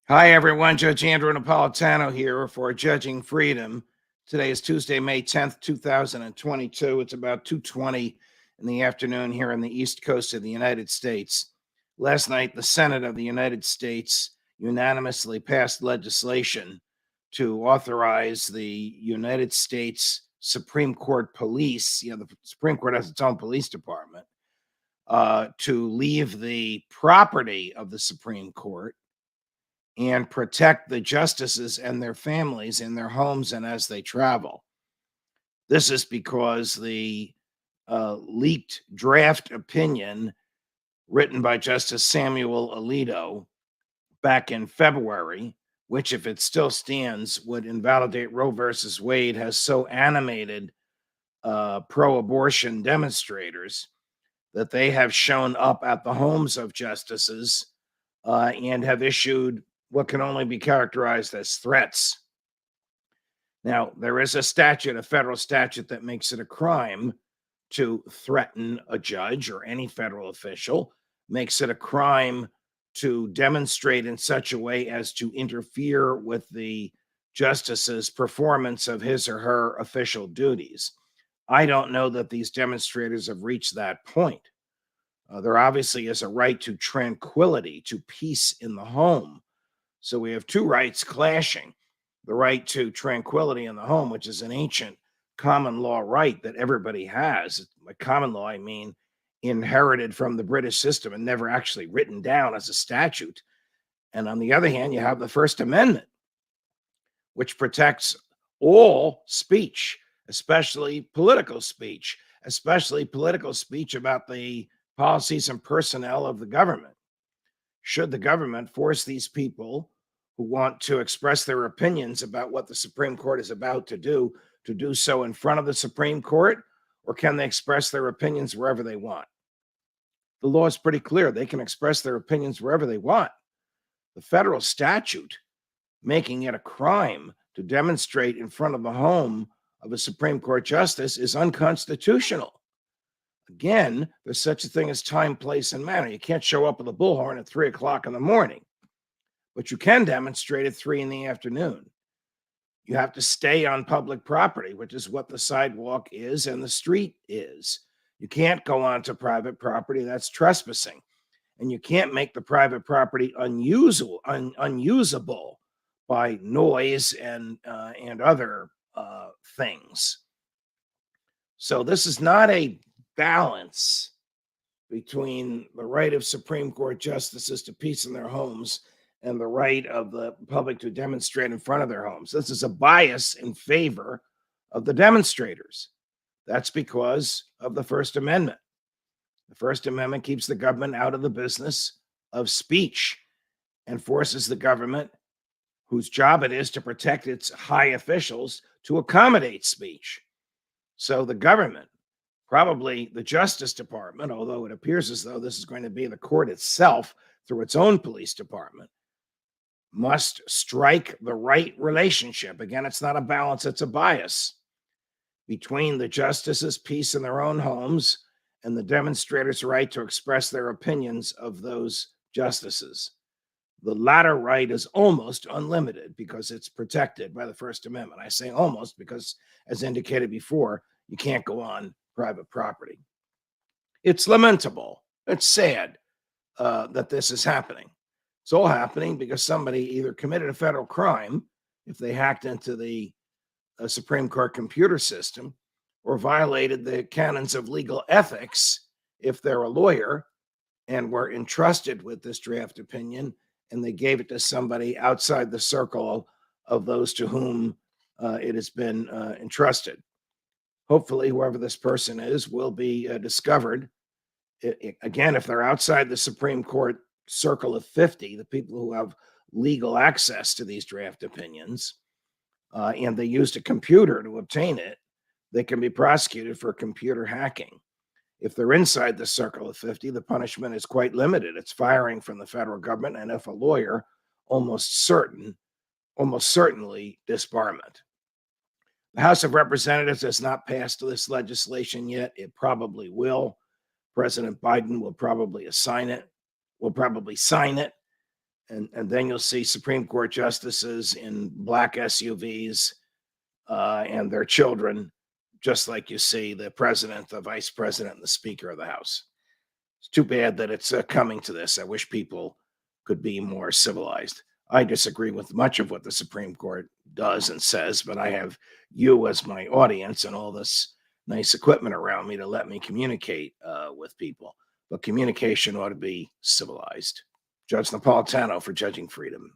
Hi, everyone. Judge Andrew Napolitano here for Judging Freedom. Today is Tuesday, May 10th, 2022. It's about 2:20 in the afternoon here on the East Coast of the United States. Last night, the Senate of the United States unanimously passed legislation to authorize the United States Supreme Court police, the Supreme Court has its own police department, to leave the property of the Supreme Court and protect the justices and their families in their homes and as they travel. This is because the leaked draft opinion written by Justice Samuel Alito back in February, which, if it still stands, would invalidate Roe versus Wade, has so animated pro-abortion demonstrators that they have shown up at the homes of justices and have issued what can only be characterized as threats. Now, there is a federal statute that makes it a crime to threaten a judge or any federal official, makes it a crime to demonstrate in such a way as to interfere with the justice's performance of his or her official duties. I don't know that these demonstrators have reached that point. There obviously is a right to tranquility, to peace in the home. So we have two rights clashing: the right to tranquility in the home, which is an ancient common law right that everybody has. By common law, I mean inherited from the British system and never actually written down as a statute. And on the other hand, you have the First Amendment, which protects all speech, especially political speech about the policies and personnel of the government. Should the government force these people who want to express their opinions about what the Supreme Court is about to do so in front of the Supreme Court, or can they express their opinions wherever they want? The law is pretty clear. They can express their opinions wherever they want. The federal statute making it a crime to demonstrate in front of the home of a Supreme Court justice is unconstitutional. Again, there's such a thing as time, place, and manner. You can't show up with a bullhorn at 3 o'clock in the morning, but you can demonstrate at 3 in the afternoon. You have to stay on public property, which is what the sidewalk is and the street is. You can't go onto private property. That's trespassing. And you can't make the private property unusable by noise and other things. So this is not a balance between the right of Supreme Court justices to peace in their homes and the right of the public to demonstrate in front of their homes. This is a bias in favor of the demonstrators. That's because of the First Amendment. The First Amendment keeps the government out of the business of speech and forces the government, whose job it is to protect its high officials, to accommodate speech. So the government, probably the Justice Department, although it appears as though this is going to be the court itself through its own police department, must strike the right relationship. Again, it's not a balance, it's a bias between the justices' peace in their own homes and the demonstrators' right to express their opinions of those justices. The latter right is almost unlimited because it's protected by the First Amendment. I say almost because, as indicated before, you can't go on private property. It's lamentable. It's sad that this is happening. It's all happening because somebody either committed a federal crime if they hacked into the Supreme Court computer system, or violated the canons of legal ethics if they're a lawyer and were entrusted with this draft opinion and they gave it to somebody outside the circle of those to whom it has been entrusted. Hopefully, whoever this person is will be discovered. Again, if they're outside the Supreme Court circle of 50, the people who have legal access to these draft opinions, and they used a computer to obtain it, they can be prosecuted for computer hacking. If they're inside the circle of 50, the punishment is quite limited. It's firing from the federal government, and if a lawyer, almost certainly disbarment. The House of Representatives has not passed this legislation yet. It probably will. President Biden will probably sign it, And then you'll see Supreme Court justices in black SUVs and their children, just like you see the president, the vice president, and the speaker of the House. It's too bad that it's coming to this. I wish people could be more civilized. I disagree with much of what the Supreme Court does and says, but I have you as my audience and all this nice equipment around me to let me communicate with people. But communication ought to be civilized. Judge Napolitano for Judging Freedom.